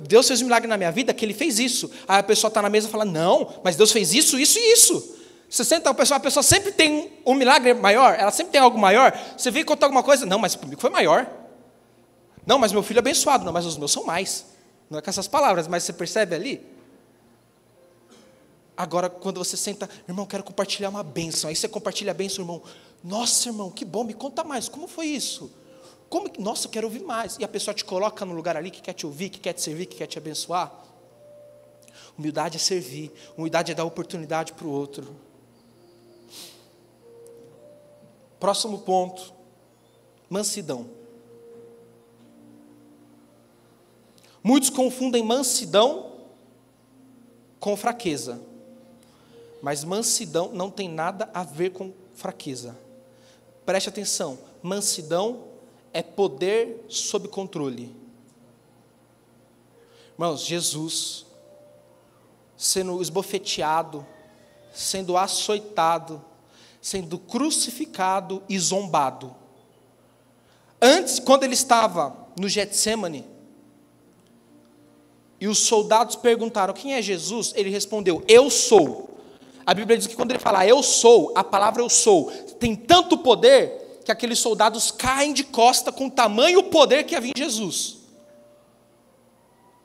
Deus fez um milagre na minha vida que Ele fez isso. Aí a pessoa está na mesa e fala: não, mas Deus fez isso, isso e isso. Você senta, a pessoa sempre tem um milagre maior, ela sempre tem algo maior. Você vem contar alguma coisa: não, mas comigo foi maior. Não, mas meu filho é abençoado. Não, mas os meus são mais. Não é com essas palavras, mas você percebe ali? Agora, quando você senta: irmão, quero compartilhar uma bênção. Aí você compartilha a bênção, irmão. Nossa, irmão, que bom, me conta mais. Como foi isso? Nossa, eu quero ouvir mais. E a pessoa te coloca no lugar ali que quer te ouvir, que quer te servir, que quer te abençoar. Humildade é servir. Humildade é dar oportunidade para o outro. Próximo ponto. Mansidão. Muitos confundem mansidão com fraqueza. Mas mansidão não tem nada a ver com fraqueza. Preste atenção. Mansidão é poder sob controle. Irmãos, Jesus, sendo esbofeteado, sendo açoitado, sendo crucificado e zombado. Antes, quando ele estava no Getsêmani, e os soldados perguntaram: quem é Jesus? Ele respondeu: eu sou. A Bíblia diz que quando ele fala eu sou, a palavra eu sou tem tanto poder que aqueles soldados caem de costa com o tamanho poder que havia em Jesus.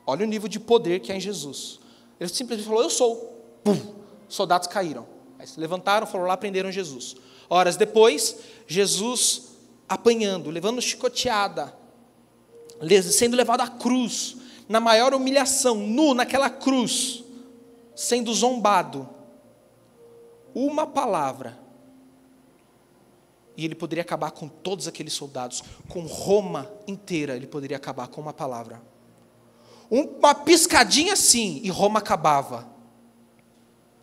Olha o nível de poder que há em Jesus. Ele simplesmente falou: eu sou. Pum, os soldados caíram. Aí se levantaram, foram lá, prenderam Jesus. Horas depois, Jesus apanhando, levando chicoteada, sendo levado à cruz, na maior humilhação, nu naquela cruz, sendo zombado, uma palavra, e ele poderia acabar com todos aqueles soldados, com Roma inteira, ele poderia acabar com uma palavra. Uma piscadinha assim, e Roma acabava.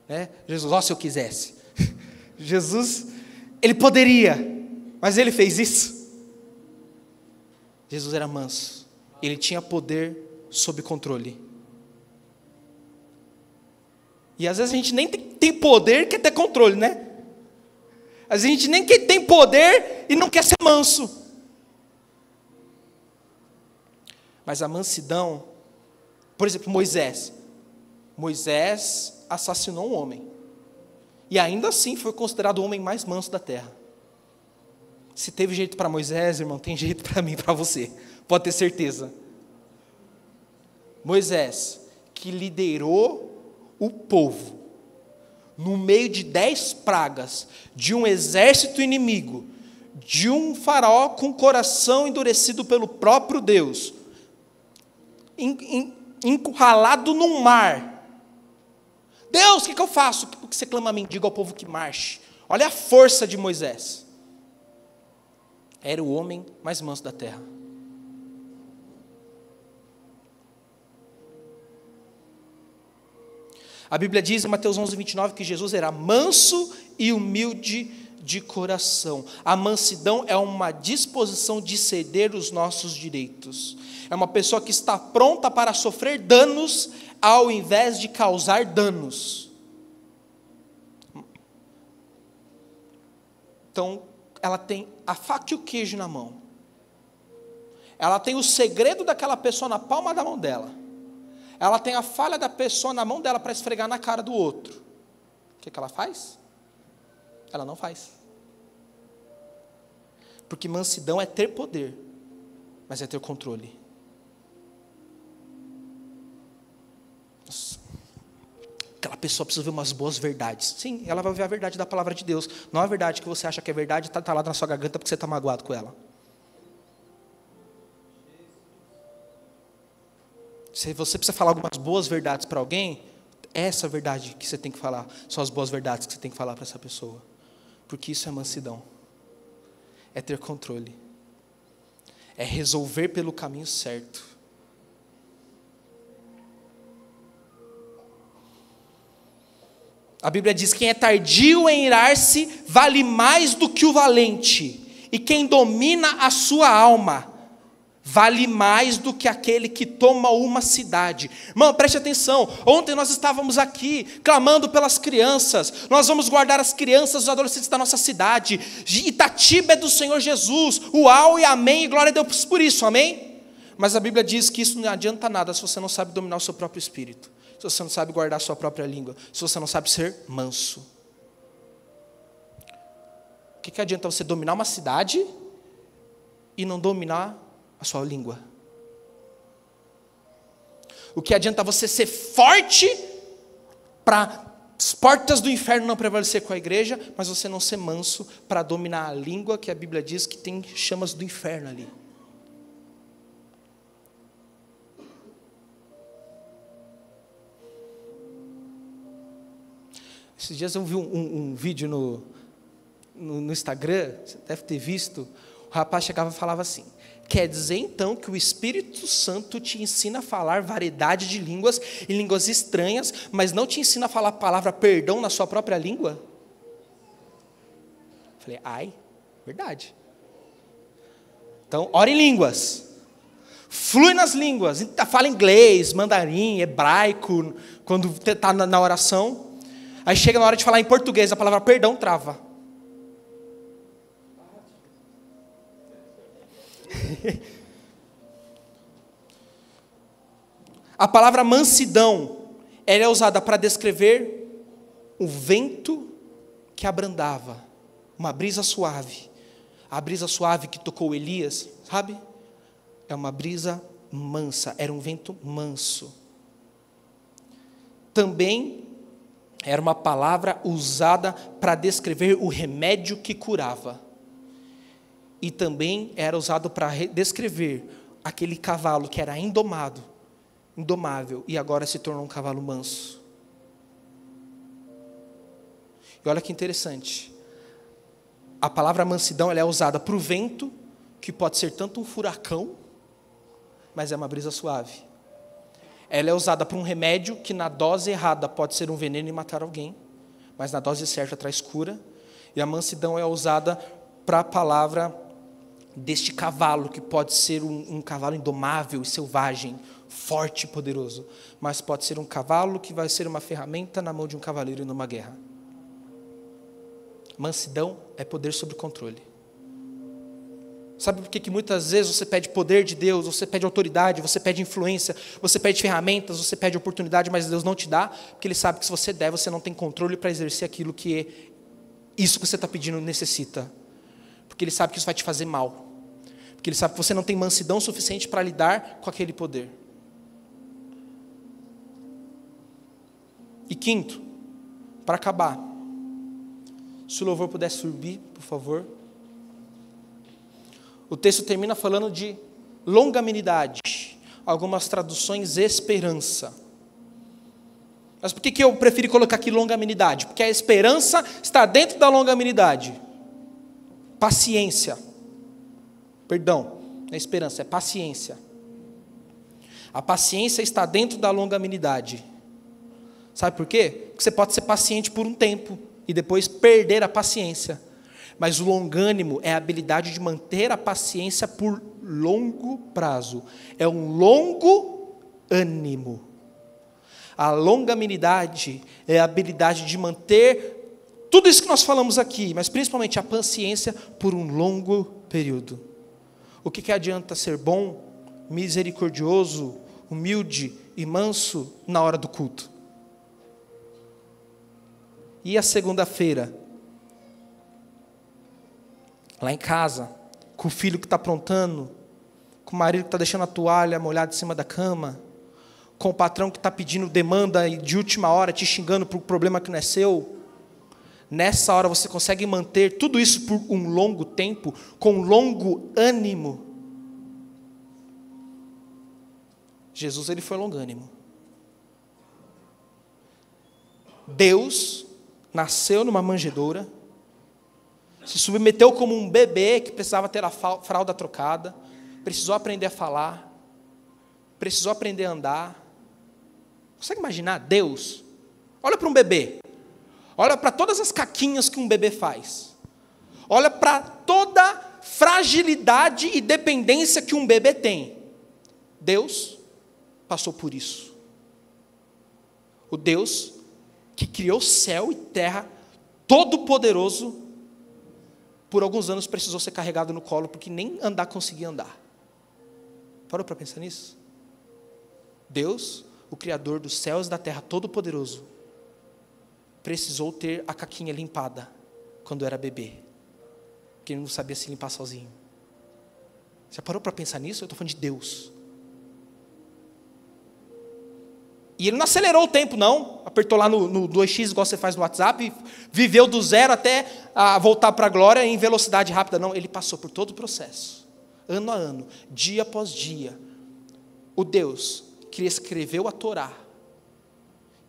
Né? Jesus, se eu quisesse. Jesus, ele poderia, mas ele fez isso. Jesus era manso, ele tinha poder sob controle. E às vezes a gente nem tem poder, quer ter controle, né? Às vezes a gente nem tem poder e não quer ser manso. Mas a mansidão, por exemplo, Moisés assassinou um homem. E ainda assim foi considerado o homem mais manso da terra. Se teve jeito para Moisés, irmão, tem jeito para mim e para você. Pode ter certeza. Moisés, que liderou o povo no meio de 10 pragas, de um exército inimigo, de um faraó com o coração endurecido pelo próprio Deus, encurralado num mar. Deus, o que eu faço? O que você clama a mim? Diga ao povo que marche. Olha a força de Moisés. Era o homem mais manso da terra. A Bíblia diz em Mateus 11:29 que Jesus era manso e humilde de coração. A mansidão é uma disposição de ceder os nossos direitos. É uma pessoa que está pronta para sofrer danos ao invés de causar danos. Então, ela tem a faca e o queijo na mão. Ela tem o segredo daquela pessoa na palma da mão dela. Ela tem a falha da pessoa na mão dela para esfregar na cara do outro. O que ela faz? Ela não faz. Porque mansidão é ter poder, mas é ter controle. Nossa. Aquela pessoa precisa ver umas boas verdades. Sim, ela vai ver a verdade da palavra de Deus. Não a verdade que você acha que é verdade, está lá na sua garganta porque você está magoado com ela. Se você precisa falar algumas boas verdades para alguém, essa verdade que você tem que falar, são as boas verdades que você tem que falar para essa pessoa. Porque isso é mansidão. É ter controle. É resolver pelo caminho certo. A Bíblia diz: quem é tardio em irar-se vale mais do que o valente, e quem domina a sua alma vale mais do que aquele que toma uma cidade. Irmão, preste atenção. Ontem nós estávamos aqui clamando pelas crianças. Nós vamos guardar as crianças, os adolescentes da nossa cidade. Itatiba é do Senhor Jesus. Uau e amém, e glória a Deus por isso, amém? Mas a Bíblia diz que isso não adianta nada se você não sabe dominar o seu próprio espírito, se você não sabe guardar a sua própria língua, se você não sabe ser manso. O que adianta você dominar uma cidade e não dominar a sua língua? O que adianta você ser forte para as portas do inferno não prevalecer com a igreja, mas você não ser manso para dominar a língua, que a Bíblia diz que tem chamas do inferno ali. Esses dias eu vi um vídeo no Instagram, você deve ter visto. O rapaz chegava e falava assim: quer dizer então que o Espírito Santo te ensina a falar variedade de línguas e línguas estranhas, mas não te ensina a falar a palavra perdão na sua própria língua? Falei, ai, verdade. Então, ora em línguas, flui nas línguas, fala inglês, mandarim, hebraico, quando está na oração. Aí chega na hora de falar em português, a palavra perdão trava. A palavra mansidão, ela é usada para descrever o vento que abrandava, uma brisa suave. A brisa suave que tocou Elias, sabe? É uma brisa mansa, era um vento manso. Também era uma palavra usada para descrever o remédio que curava. E também era usado para descrever aquele cavalo que era indomado, indomável, e agora se tornou um cavalo manso. E olha que interessante, a palavra mansidão ela é usada para o vento, que pode ser tanto um furacão, mas é uma brisa suave. Ela é usada para um remédio, que na dose errada pode ser um veneno e matar alguém, mas na dose certa traz cura. E a mansidão é usada para a palavra deste cavalo, que pode ser um cavalo indomável e selvagem, forte e poderoso, mas pode ser um cavalo que vai ser uma ferramenta na mão de um cavaleiro numa guerra. Mansidão é poder sobre controle. Sabe por que muitas vezes você pede poder de Deus, você pede autoridade, você pede influência, você pede ferramentas, você pede oportunidade, mas Deus não te dá? Porque Ele sabe que se você der, você não tem controle para exercer aquilo que isso que você está pedindo necessita. Porque Ele sabe que isso vai te fazer mal. Porque Ele sabe que você não tem mansidão suficiente para lidar com aquele poder. E quinto, para acabar, se o louvor pudesse subir, por favor. O texto termina falando de longanimidade. Algumas traduções, esperança. Mas por que eu prefiro colocar aqui longanimidade? Porque a esperança está dentro da longanimidade. Paciência. Perdão, não é esperança, é paciência. A paciência está dentro da longanimidade. Sabe por quê? Porque você pode ser paciente por um tempo e depois perder a paciência. Mas o longânimo é a habilidade de manter a paciência por longo prazo. É um longo ânimo. A longanimidade é a habilidade de manter tudo isso que nós falamos aqui, mas principalmente a paciência por um longo período. O que adianta ser bom, misericordioso, humilde e manso na hora do culto? E a segunda-feira, lá em casa, com o filho que está aprontando, com o marido que está deixando a toalha molhada em cima da cama, com o patrão que está pedindo demanda de última hora, te xingando por um problema que não é seu. Nessa hora você consegue manter tudo isso por um longo tempo, com um longo ânimo. Jesus, ele foi longânimo. Deus nasceu numa manjedoura, se submeteu como um bebê que precisava ter a fralda trocada, precisou aprender a falar, precisou aprender a andar. Consegue imaginar Deus? Olha para um bebê, olha para todas as caquinhas que um bebê faz, olha para toda fragilidade e dependência que um bebê tem. Deus passou por isso. O Deus que criou céu e terra, todo-poderoso, por alguns anos precisou ser carregado no colo, porque nem andar conseguia andar. Parou para pensar nisso? Deus, o Criador dos céus e da terra, todo-poderoso, precisou ter a caquinha limpada quando era bebê, porque ele não sabia se limpar sozinho. Você parou para pensar nisso? Eu estou falando de Deus. E ele não acelerou o tempo, não. Apertou lá no 2x, igual você faz no WhatsApp, e viveu do zero até voltar para a glória em velocidade rápida. Não, ele passou por todo o processo, ano a ano, dia após dia. O Deus que escreveu a Torá,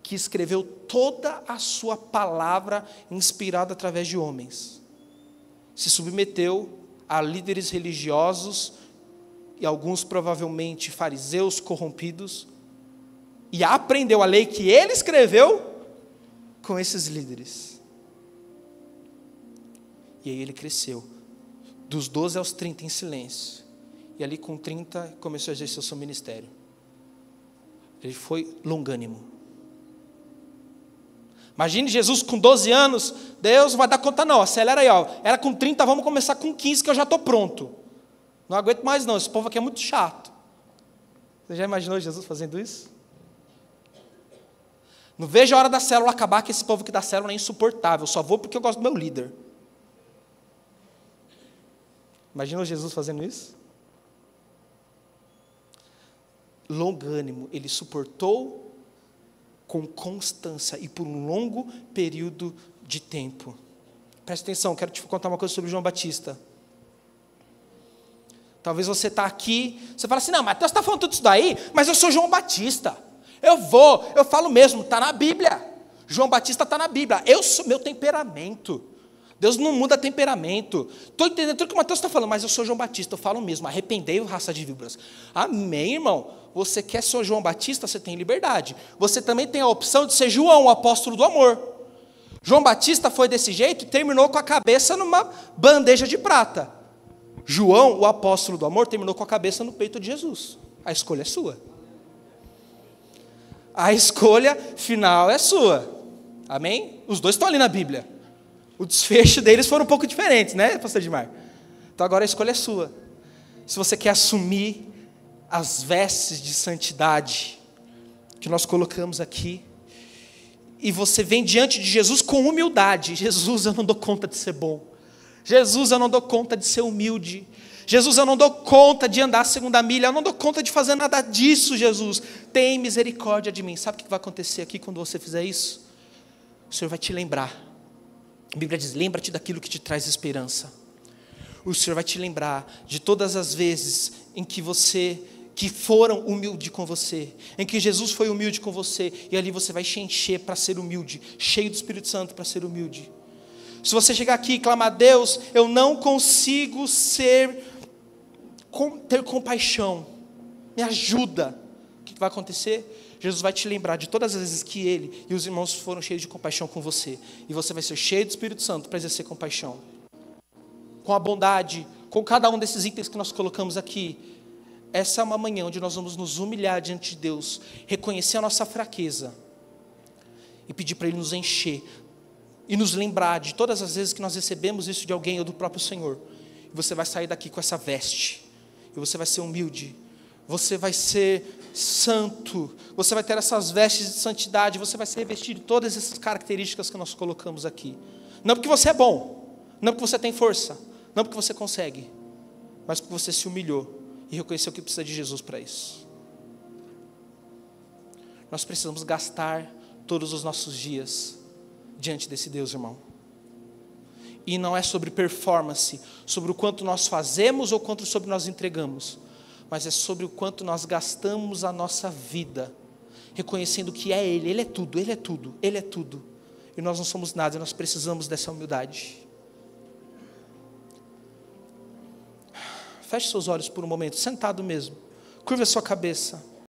que escreveu toda a sua palavra inspirada através de homens, se submeteu a líderes religiosos, e alguns provavelmente fariseus corrompidos, e aprendeu a lei que ele escreveu com esses líderes. E aí ele cresceu, dos 12 aos 30 em silêncio. E ali com 30 começou a exercer o seu ministério. Ele foi longânimo. Imagine Jesus com 12 anos, Deus não vai dar conta não, acelera aí, ó. Era com 30, vamos começar com 15 que eu já estou pronto. Não aguento mais não, esse povo aqui é muito chato. Você já imaginou Jesus fazendo isso? Não vejo a hora da célula acabar, que esse povo que dá célula é insuportável. Só vou porque eu gosto do meu líder. Imagina Jesus fazendo isso? Longânimo, ele suportou com constância e por um longo período de tempo. Presta atenção, quero te contar uma coisa sobre João Batista. Talvez você está aqui, você fala assim, não, Mateus está falando tudo isso daí, mas eu sou João Batista. Eu falo mesmo, está na Bíblia. João Batista está na Bíblia. Eu sou meu temperamento. Deus não muda temperamento. Estou entendendo tudo que o Mateus está falando, mas eu sou João Batista, eu falo mesmo. Arrependei-vos, raça de víboras. Amém, irmão? Você quer ser João Batista, você tem liberdade. Você também tem a opção de ser João, o apóstolo do amor. João Batista foi desse jeito e terminou com a cabeça numa bandeja de prata. João, o apóstolo do amor, terminou com a cabeça no peito de Jesus. A escolha é sua. A escolha final é sua. Amém? Os dois estão ali na Bíblia. O desfecho deles foram um pouco diferentes, né, pastor Edmar? Então agora a escolha é sua. Se você quer assumir as vestes de santidade que nós colocamos aqui, e você vem diante de Jesus com humildade. Jesus, eu não dou conta de ser bom. Jesus, eu não dou conta de ser humilde. Jesus, eu não dou conta de andar a segunda milha. Eu não dou conta de fazer nada disso, Jesus. Tem misericórdia de mim. Sabe o que vai acontecer aqui quando você fizer isso? O Senhor vai te lembrar. A Bíblia diz, lembra-te daquilo que te traz esperança. O Senhor vai te lembrar de todas as vezes em que foram humildes com você, em que Jesus foi humilde com você, e ali você vai se encher para ser humilde, cheio do Espírito Santo para ser humilde. Se você chegar aqui e clamar, Deus, eu não consigo ter compaixão, me ajuda, o que vai acontecer? Jesus vai te lembrar de todas as vezes que ele e os irmãos foram cheios de compaixão com você, e você vai ser cheio do Espírito Santo para exercer compaixão, com a bondade, com cada um desses itens que nós colocamos aqui. Essa é uma manhã onde nós vamos nos humilhar diante de Deus, reconhecer a nossa fraqueza, e pedir para Ele nos encher, e nos lembrar de todas as vezes que nós recebemos isso de alguém ou do próprio Senhor, e você vai sair daqui com essa veste, e você vai ser humilde, você vai ser santo, você vai ter essas vestes de santidade, você vai ser revestido de todas essas características que nós colocamos aqui, não porque você é bom, não porque você tem força, não porque você consegue, mas porque você se humilhou, e reconheceu que precisa de Jesus para isso. Nós precisamos gastar todos os nossos dias diante desse Deus, irmão. E não é sobre performance, sobre o quanto nós fazemos ou quanto sobre nós entregamos, mas é sobre o quanto nós gastamos a nossa vida, reconhecendo que é Ele, Ele é tudo, Ele é tudo, Ele é tudo. E nós não somos nada, e nós precisamos dessa humildade. Feche seus olhos por um momento, sentado mesmo. Curva a sua cabeça.